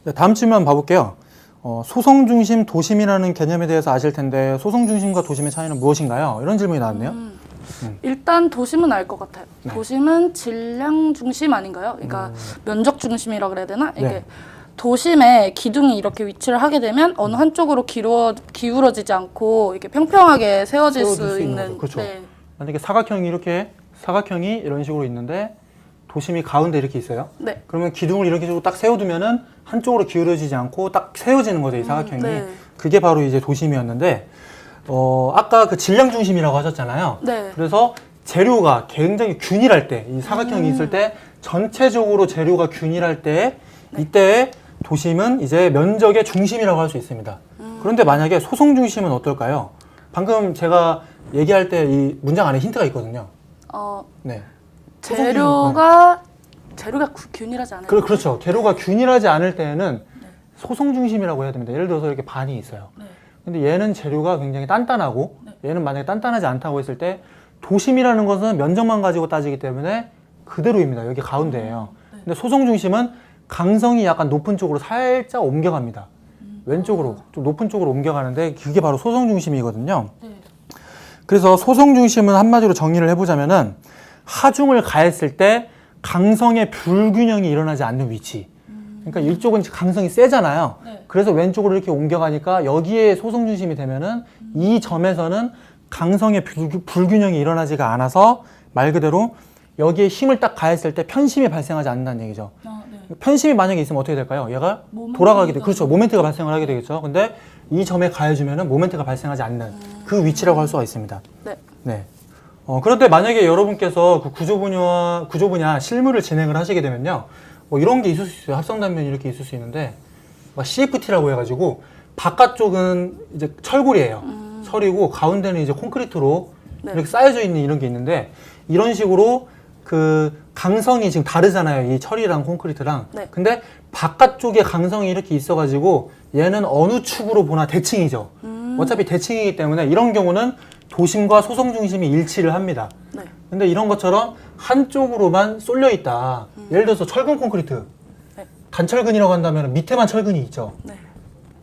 네, 다음 질문 봐볼게요. 소성중심, 도심이라는 개념에 대해서 아실 텐데 소성중심과 도심의 차이는 무엇인가요? 이런 질문이 나왔네요. 일단 도심은 알 것 같아요. 네. 도심은 질량 중심 아닌가요? 그러니까 면적 중심이라 그래야 되나? 이게 네. 도심에 기둥이 이렇게 위치를 하게 되면 어느 한쪽으로 기울어지지 않고 이렇게 평평하게 세워질 수 있는 거죠. 그렇죠. 네. 만약에 사각형이 이런 식으로 있는데 도심이 가운데 이렇게 있어요. 네. 그러면 기둥을 이렇게 식으로 딱 세워두면은 한쪽으로 기울어지지 않고 딱 세워지는 거죠, 이 사각형이. 네. 그게 바로 이제 도심이었는데, 아까 그 질량 중심이라고 하셨잖아요. 네. 그래서 재료가 굉장히 균일할 때, 이 사각형이 있을 때 전체적으로 재료가 균일할 때, 이때 도심은 이제 면적의 중심이라고 할 수 있습니다. 그런데 만약에 소성 중심은 어떨까요? 방금 제가 얘기할 때 이 문장 안에 힌트가 있거든요. 네. 재료가 균일하지 않아요. 그렇죠. 재료가 균일하지 않을 때에는 소성 중심이라고 해야 됩니다. 예를 들어서 이렇게 반이 있어요. 네. 근데 얘는 재료가 굉장히 단단하고 얘는 만약에 단단하지 않다고 했을 때 도심이라는 것은 면적만 가지고 따지기 때문에 그대로입니다. 여기 가운데예요. 근데 소성 중심은 강성이 약간 높은 쪽으로 살짝 옮겨갑니다. 왼쪽으로 좀 높은 쪽으로 옮겨가는데 그게 바로 소성 중심이거든요. 네. 그래서 소성 중심은 한마디로 정리를 해보자면은 하중을 가했을 때 강성의 불균형이 일어나지 않는 위치. 그러니까 이쪽은 강성이 세잖아요. 네. 그래서 왼쪽으로 이렇게 옮겨가니까 여기에 소성 중심이 되면은 이 점에서는 강성의 불균형이 일어나지가 않아서 말 그대로 여기에 힘을 딱 가했을 때 편심이 발생하지 않는다는 얘기죠. 네. 편심이 만약에 있으면 어떻게 될까요? 얘가 돌아가게 돼. 그렇죠. 모멘트가 발생을 하게 되겠죠. 근데 이 점에 가해주면은 모멘트가 발생하지 않는 그 위치라고 할 수가 있습니다. 네. 네. 그런데 만약에 여러분께서 그 구조 분야 실무를 진행을 하시게 되면요. 뭐 이런 게 있을 수 있어요. 합성 단면이 이렇게 있을 수 있는데, 막 CFT라고 해가지고, 바깥쪽은 이제 철골이에요. 철이고, 가운데는 이제 콘크리트로 네. 이렇게 쌓여져 있는 이런 게 있는데, 이런 식으로 그 강성이 지금 다르잖아요. 이 철이랑 콘크리트랑. 네. 근데 바깥쪽에 강성이 이렇게 있어가지고, 얘는 어느 축으로 보나 대칭이죠. 어차피 대칭이기 때문에 이런 경우는 도심과 소성 중심이 일치를 합니다. 네. 근데 이런 것처럼 한쪽으로만 쏠려 있다. 예를 들어서 철근 콘크리트. 네. 단철근이라고 한다면 밑에만 철근이 있죠. 네.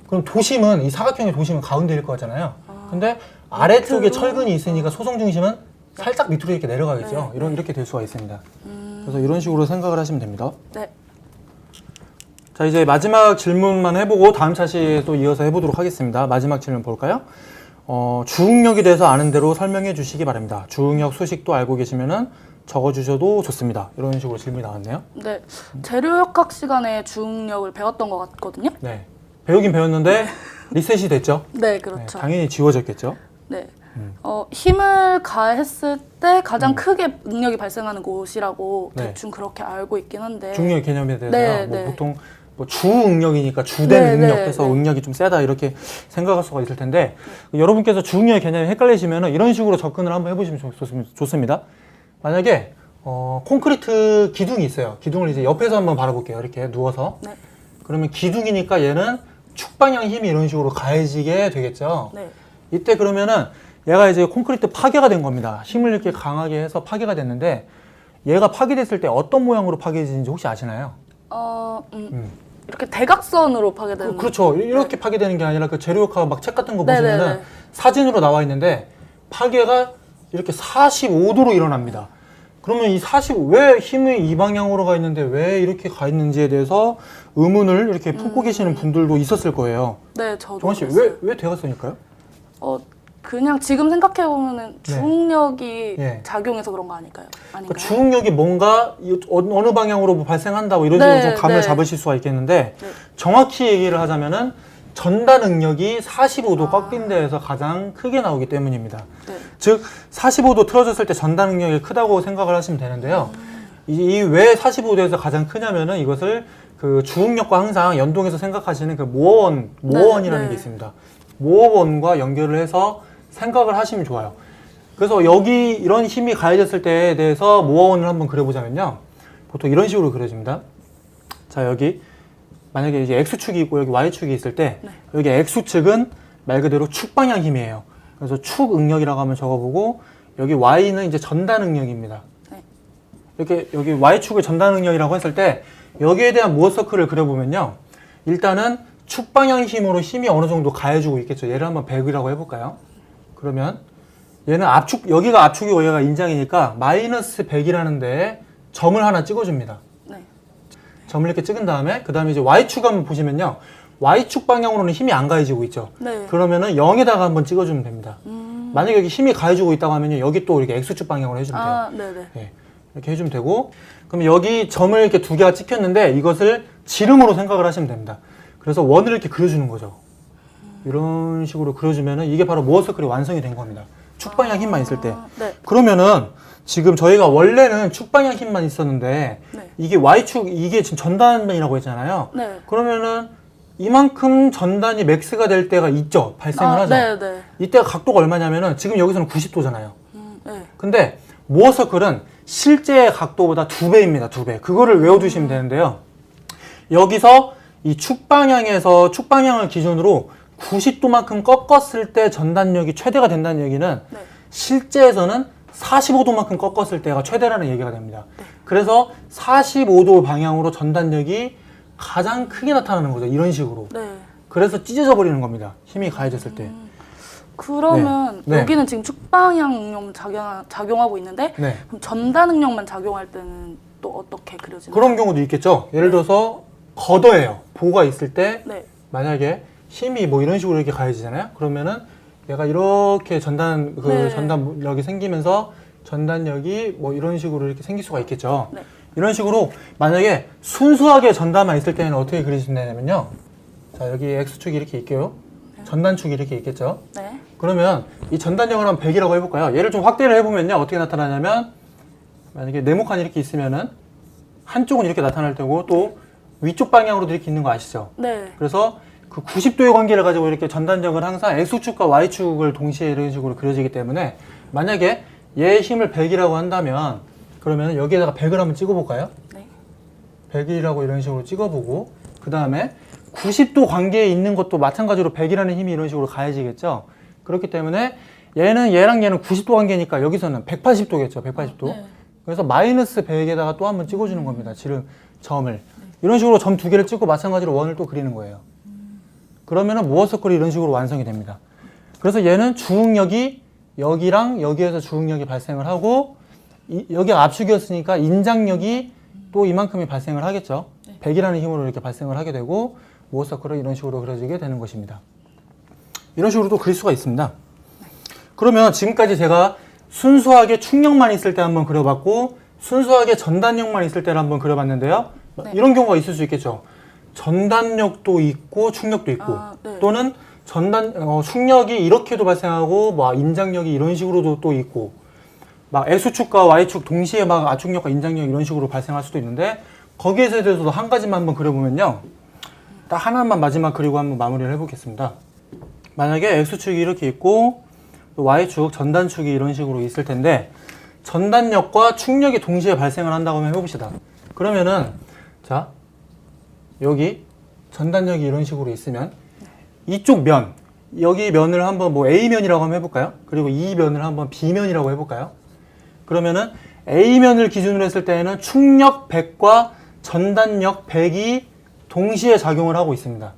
그럼 도심은, 이 사각형의 도심은 가운데일 거잖아요. 근데 아래쪽에 밑으로? 철근이 있으니까 소성 중심은 살짝 밑으로 이렇게 내려가겠죠. 네. 이렇게 될 수가 있습니다. 그래서 이런 식으로 생각을 하시면 됩니다. 네. 자, 이제 마지막 질문만 해보고 다음 차시에 또 이어서 해보도록 하겠습니다. 마지막 질문 볼까요? 주응력에 대해서 아는 대로 설명해 주시기 바랍니다. 주응력 수식도 알고 계시면은 적어주셔도 좋습니다. 이런 식으로 질문이 나왔네요. 네. 재료역학 시간에 주응력을 배웠던 것 같거든요. 네. 배우긴 배웠는데 리셋이 됐죠? 네, 네, 그렇죠. 당연히 지워졌겠죠? 네. 힘을 가했을 때 가장 크게 응력이 발생하는 곳이라고 네. 대충 그렇게 알고 있긴 한데. 중력 개념에 대해서 네, 뭐 네. 보통 뭐 주응력이니까 주된 네, 응력해서 네, 네. 응력이 좀 세다 이렇게 생각할 수가 있을 텐데 여러분께서 주응력의 개념이 헷갈리시면 이런 식으로 접근을 한번 해보시면 좋습니다. 만약에 콘크리트 기둥이 있어요. 기둥을 이제 옆에서 한번 바라볼게요. 이렇게 누워서. 네. 그러면 기둥이니까 얘는 축방향 힘이 이런 식으로 가해지게 되겠죠. 네. 이때 그러면은 얘가 이제 콘크리트 파괴가 된 겁니다. 힘을 이렇게 강하게 해서 파괴가 됐는데 얘가 파괴됐을 때 어떤 모양으로 파괴되는지 혹시 아시나요? 이렇게 대각선으로 파괴되는. 그렇죠. 이렇게 파괴되는 게 아니라 그 재료역학 막 책 같은 거 네네네. 보시면은 사진으로 나와 있는데 파괴가 이렇게 45도로 일어납니다. 그러면 왜 힘이 이 방향으로 가 있는데 왜 이렇게 가 있는지에 대해서 의문을 이렇게 품고 계시는 분들도 있었을 거예요. 네, 저도. 정원 씨, 왜 대각선일까요? 그냥 지금 생각해 보면은 네. 주응력이 예. 작용해서 그런 거 아닐까요? 그 아닌가요? 주응력이 뭔가 어느 방향으로 뭐 발생한다 뭐 이런 네, 식으로 좀 감을 네. 잡으실 수가 있겠는데 네. 정확히 얘기를 하자면은 전단 응력이 45도 꺾인 데에서 가장 크게 나오기 때문입니다. 네. 즉 45도 틀어졌을 때 전단 응력이 크다고 생각을 하시면 되는데요. 이 왜 45도에서 가장 크냐면은 이것을 그 주응력과 항상 연동해서 생각하시는 그 모어원이라는 네. 게 있습니다. 모어원과 연결을 해서 생각을 하시면 좋아요. 그래서 여기 이런 힘이 가해졌을 때에 대해서 모어원을 한번 그려보자면요. 보통 이런 식으로 그려집니다. 자, 여기 만약에 이제 X축이 있고 여기 Y축이 있을 때 여기 X축은 말 그대로 축방향 힘이에요. 그래서 축 응력이라고 한번 적어보고 여기 Y는 이제 전단 응력입니다. 네. 이렇게 여기 Y축을 전단 응력이라고 했을 때 여기에 대한 모어 서클을 그려보면요. 일단은 축방향 힘으로 힘이 어느 정도 가해주고 있겠죠. 얘를 한번 100이라고 해볼까요? 그러면 얘는 압축, 여기가 압축이 여기가 인장이니까 마이너스 100이라는 데에 점을 하나 찍어줍니다. 네. 점을 이렇게 찍은 다음에 그 다음에 이제 Y축 한번 보시면요. Y축 방향으로는 힘이 안 가해지고 있죠. 네. 그러면은 0에다가 한번 찍어주면 됩니다. 만약에 여기 힘이 가해지고 있다고 하면요. 여기 또 이렇게 X축 방향으로 해주면 돼요. 아, 네네. 네, 이렇게 해주면 되고, 그럼 여기 점을 이렇게 두 개가 찍혔는데 이것을 지름으로 생각을 하시면 됩니다. 그래서 원을 이렇게 그려주는 거죠. 이런 식으로 그려주면은 이게 바로 모어 서클이 완성이 된 겁니다. 축방향 힘만 있을 때. 네. 그러면은 지금 저희가 원래는 축방향 힘만 있었는데 네. 이게 Y축, 이게 지금 전단이라고 했잖아요. 네. 그러면은 이만큼 전단이 맥스가 될 때가 있죠. 발생을 하죠. 네네. 이때가 각도가 얼마냐면은 지금 여기서는 90도잖아요. 네. 근데 모어 서클은 실제 각도보다 2배입니다. 2배. 그거를 외워두시면 되는데요. 여기서 이 축방향에서 축방향을 기준으로 90도만큼 꺾었을 때 전단력이 최대가 된다는 얘기는 네. 실제에서는 45도만큼 꺾었을 때가 최대라는 얘기가 됩니다. 그래서 45도 방향으로 전단력이 가장 크게 나타나는 거죠. 이런 식으로. 네. 그래서 찢어져 버리는 겁니다. 힘이 가해졌을 때. 그러면 네. 네. 여기는 지금 축방향 응용 작용하고 있는데 네. 그럼 전단 응용만 작용할 때는 또 어떻게 그려지나요? 그런 경우도 있겠죠. 예를 들어서 걷어예요. 보가 있을 때 네. 만약에 힘이 뭐 이런 식으로 이렇게 가해지잖아요. 그러면은 얘가 이렇게 네. 전단력이 생기면서 전단력이 뭐 이런 식으로 이렇게 생길 수가 있겠죠. 네. 이런 식으로 만약에 순수하게 전단만 있을 때는 어떻게 그리시냐면요. 자, 여기 X축이 이렇게 있게요. 전단축이 이렇게 있겠죠. 네. 그러면 이 전단력을 한번 100이라고 해볼까요? 얘를 좀 확대를 해보면요. 어떻게 나타나냐면 만약에 네모칸이 이렇게 있으면은 한쪽은 이렇게 나타날 테고 또 위쪽 방향으로도 이렇게 있는 거 아시죠? 네. 그래서 그 90도의 관계를 가지고 이렇게 전단력은 항상 X축과 Y축을 동시에 이런 식으로 그려지기 때문에 만약에 얘의 힘을 100이라고 한다면 그러면 여기에다가 100을 한번 찍어볼까요? 네. 100이라고 이런 식으로 찍어보고 그 다음에 90도 관계에 있는 것도 마찬가지로 100이라는 힘이 이런 식으로 가해지겠죠. 그렇기 때문에 얘는 얘랑 얘는 90도 관계니까 여기서는 180도겠죠. 180도. 네. 그래서 마이너스 100에다가 또 한번 찍어주는 겁니다. 지름 점을. 이런 식으로 점 두 개를 찍고 마찬가지로 원을 또 그리는 거예요. 그러면은 모어 서클이 이런 식으로 완성이 됩니다. 그래서 얘는 주응력이 여기랑 여기에서 주응력이 발생을 하고 여기가 압축이었으니까 인장력이 또 이만큼이 발생을 하겠죠. 100이라는 힘으로 이렇게 발생을 하게 되고 모어 서클은 이런 식으로 그려지게 되는 것입니다. 이런 식으로 또 그릴 수가 있습니다. 그러면 지금까지 제가 순수하게 축력만 있을 때 한번 그려봤고 순수하게 전단력만 있을 때를 한번 그려봤는데요. 네. 이런 경우가 있을 수 있겠죠. 전단력도 있고 축력도 있고 네. 또는 축력이 이렇게도 발생하고 뭐 인장력이 이런 식으로도 또 있고 막 X축과 Y축 동시에 막 압축력과 인장력 이런 식으로 발생할 수도 있는데 거기에 대해서도 한 가지만 한번 그려보면요. 딱 하나만 마지막 그리고 한번 마무리를 해보겠습니다. 만약에 X축이 이렇게 있고 Y축, 전단축이 이런 식으로 있을 텐데 전단력과 축력이 동시에 발생을 한다고 하면 해봅시다. 그러면은 자 여기 전단력이 이런 식으로 있으면 이쪽 면 여기 면을 한번 뭐 A면이라고 한번 해볼까요? 그리고 이 면을 한번 B면이라고 해볼까요? 그러면은 A면을 기준으로 했을 때에는 축력 100과 전단력 100이 동시에 작용을 하고 있습니다.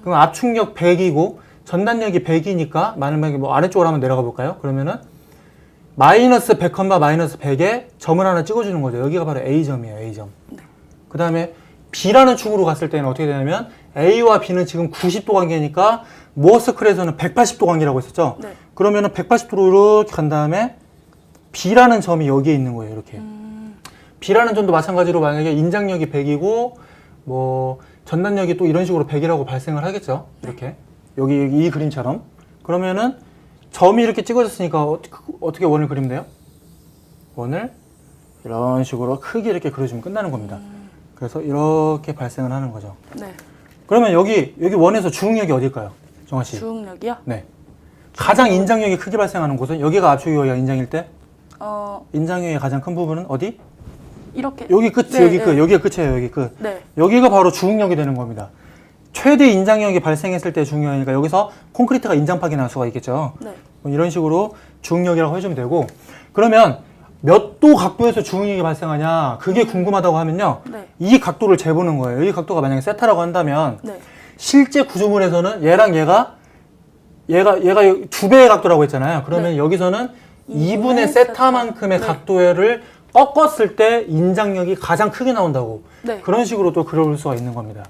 그럼 압축력 100이고 전단력이 100이니까 만약에 뭐 아래쪽으로 한번 내려가 볼까요? 그러면은 마이너스 100, 마이너스 100에 점을 하나 찍어주는 거죠. 여기가 바로 A점이에요. A점. 그 다음에 B라는 축으로 갔을 때는 어떻게 되냐면 A와 B는 지금 90도 관계니까 모어 서클에서는 180도 관계라고 했었죠. 네. 그러면은 180도로 이렇게 간 다음에 B라는 점이 여기에 있는 거예요. 이렇게. B라는 점도 마찬가지로 만약에 인장력이 100이고 뭐 전단력이 또 이런 식으로 100이라고 발생을 하겠죠. 이렇게. 여기 이 그림처럼. 그러면은 점이 이렇게 찍어졌으니까 어떻게 원을 그리면 돼요? 원을 이런 식으로 크게 이렇게 그려주면 끝나는 겁니다. 그래서 이렇게 발생을 하는 거죠. 네. 그러면 여기 원에서 주응력이 어딜까요? 정아 씨. 주응력이요? 네. 가장 인장력이 크게 발생하는 곳은 여기가 압축이 여기가 인장일 때 인장력의 가장 큰 부분은 어디? 이렇게. 여기 끝, 네, 여기 네. 끝, 여기가 끝이에요, 여기 끝. 네. 여기가 바로 주응력이 되는 겁니다. 최대 인장력이 발생했을 때 주응력이니까 여기서 콘크리트가 인장파기 날 수가 있겠죠. 네. 뭐 이런 식으로 주응력이라고 해주면 되고 그러면 몇 도 각도에서 주응력이 발생하냐 그게 궁금하다고 하면요. 네. 이 각도를 재보는 거예요. 이 각도가 만약에 세타라고 한다면 네. 실제 구조물에서는 얘랑 얘가 두 배의 각도라고 했잖아요. 그러면 네. 여기서는 2분의 2분의 세타만큼의 네. 각도를 꺾었을 때 인장력이 가장 크게 나온다고. 네. 그런 식으로 또 그려볼 수가 있는 겁니다.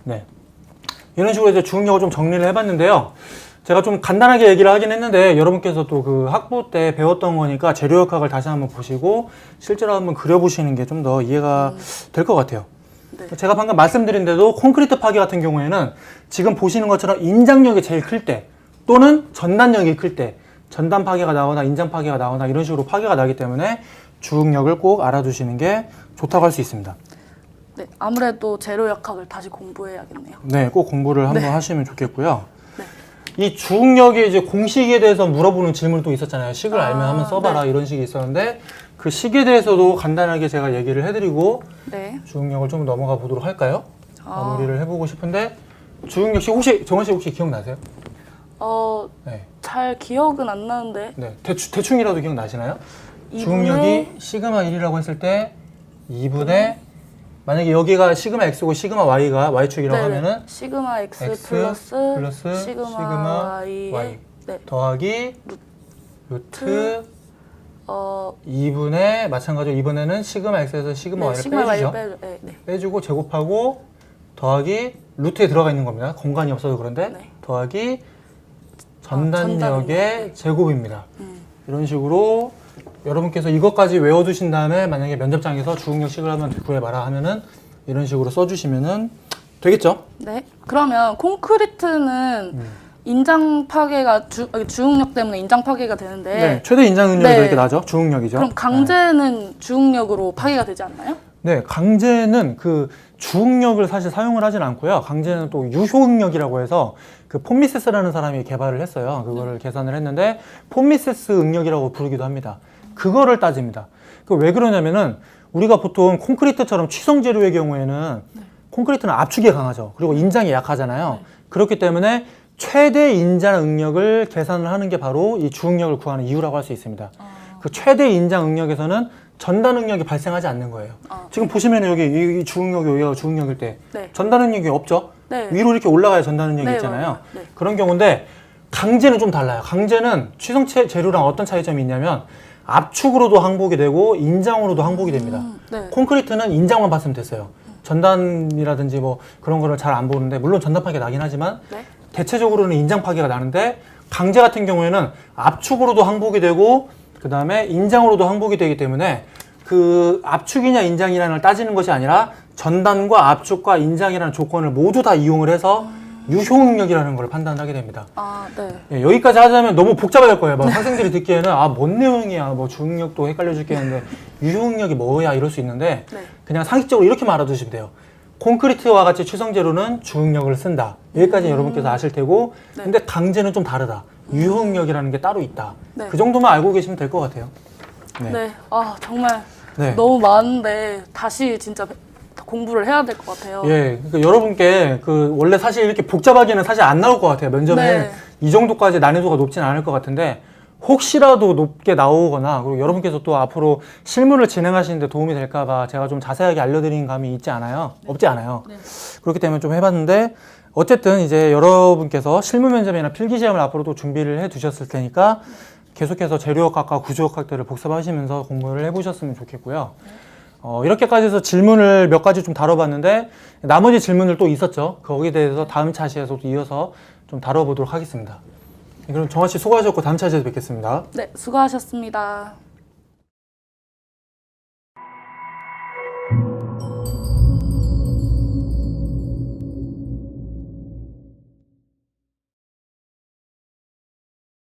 네. 이런 식으로 이제 주응력을 좀 정리를 해봤는데요. 제가 좀 간단하게 얘기를 하긴 했는데 여러분께서 또 그 학부 때 배웠던 거니까 재료역학을 다시 한번 보시고 실제로 한번 그려보시는 게 좀 더 이해가 될 것 같아요. 네. 제가 방금 말씀드린 대로 콘크리트 파괴 같은 경우에는 지금 보시는 것처럼 인장력이 제일 클 때 또는 전단력이 클 때 전단 파괴가 나거나 인장 파괴가 나거나 이런 식으로 파괴가 나기 때문에 주응력을 꼭 알아두시는 게 좋다고 할 수 있습니다. 네, 아무래도 재료역학을 다시 공부해야겠네요. 네, 꼭 공부를 한번 하시면 좋겠고요. 네. 이 주응력의 이제 공식에 대해서 물어보는 질문이 또 있었잖아요. 식을 알면 한번 써봐라 네. 이런 식이 있었는데 그 식에 대해서도 간단하게 제가 얘기를 해드리고 네. 주응력을 좀 넘어가 보도록 할까요? 마무리를 해보고 싶은데 주응력 식 혹시 정원 씨 혹시 기억나세요? 네. 잘 기억은 안 나는데. 네. 대충이라도 기억나시나요? 2분의 주응력이 시그마 1이라고 했을 때 2분의 만약에 여기가 시그마 x고 시그마 y가 y축이라고 네네. 하면은 시그마 x, x 플러스 시그마 y. 네. 더하기 루트 2분의 마찬가지로 이번에는 시그마 x에서 시그마 y를 시그마 빼주죠. y를 빼, 네. 빼주고 제곱하고 더하기 루트에 들어가 있는 겁니다. 공간이 없어서 그런데 네. 더하기 전단력의 전단력의 제곱입니다. 이런 식으로 여러분께서 이것까지 외워두신 다음에 만약에 면접장에서 주응력식을 한번 구해봐라 하면은 이런 식으로 써주시면은 되겠죠? 네. 그러면 콘크리트는 인장 파괴가 주응력 때문에 인장 파괴가 되는데 네, 최대 인장 능력이 네. 이렇게 나죠. 주응력이죠. 그럼 강제는 주응력으로 파괴가 되지 않나요? 네, 강제는 그 주응력을 사실 사용을 하진 않고요. 강제는 또 유효응력이라고 해서 그 폼미세스라는 사람이 개발을 했어요. 그거를 계산을 했는데 폼미세스 응력이라고 부르기도 합니다. 그거를 따집니다. 그 왜 그러냐면은 우리가 보통 콘크리트처럼 취성 재료의 경우에는 콘크리트는 압축이 강하죠. 그리고 인장이 약하잖아요. 그렇기 때문에 최대 인장 응력을 계산을 하는 게 바로 이 주응력을 구하는 이유라고 할 수 있습니다. 그 최대 인장 응력에서는 전단 응력이 발생하지 않는 거예요. 지금 보시면 여기 이 주응력이 여기가 주응력일 때 네. 전단 응력이 없죠. 네. 위로 이렇게 올라가야 전단 응력이 네, 있잖아요. 맞아요. 네. 그런 경우인데 강제는 좀 달라요. 강제는 취성 재료랑 어떤 차이점이 있냐면 압축으로도 항복이 되고 인장으로도 항복이 됩니다. 네. 콘크리트는 인장만 봤으면 됐어요. 전단이라든지 뭐 그런 거를 잘 안 보는데 물론 전단 파괴 나긴 하지만 네. 대체적으로는 인장 파괴가 나는데 강제 같은 경우에는 압축으로도 항복이 되고 그 다음에 인장으로도 항복이 되기 때문에 그 압축이냐 인장이냐를 따지는 것이 아니라 전단과 압축과 인장이라는 조건을 모두 다 이용을 해서 유효응력이라는 걸 판단하게 됩니다. 네. 예, 여기까지 하자면 너무 복잡할 거예요. 막 학생들이 듣기에는 뭔 내용이야, 뭐 주응력도 헷갈려 죽겠는데 유효응력이 뭐야 이럴 수 있는데 네. 그냥 상식적으로 이렇게만 알아두시면 돼요. 콘크리트와 같이 취성 재료는 주응력을 쓴다. 여기까지 여러분께서 아실 테고, 네. 근데 강제는 좀 다르다. 유효응력이라는 게 따로 있다. 네. 그 정도만 알고 계시면 될 것 같아요. 네. 정말 네. 너무 많은데 다시 진짜 공부를 해야 될 것 같아요. 예, 그러니까 여러분께 그 원래 사실 이렇게 복잡하게는 사실 안 나올 것 같아요. 면접에 네. 이 정도까지 난이도가 높진 않을 것 같은데 혹시라도 높게 나오거나 그리고 여러분께서 또 앞으로 실무를 진행하시는데 도움이 될까봐 제가 좀 자세하게 알려드린 감이 있지 않아요? 없지 않아요. 네. 그렇기 때문에 좀 해봤는데 어쨌든 이제 여러분께서 실무 면접이나 필기 시험을 앞으로 또 준비를 해 두셨을 테니까 계속해서 재료역학과 구조역학들을 복습하시면서 공부를 해보셨으면 좋겠고요. 이렇게까지 해서 질문을 몇 가지 좀 다뤄봤는데 나머지 질문들 또 있었죠. 거기에 대해서 다음 차시에서도 이어서 좀 다뤄보도록 하겠습니다. 그럼 정화 씨 수고하셨고 다음 차시에서 뵙겠습니다. 네, 수고하셨습니다.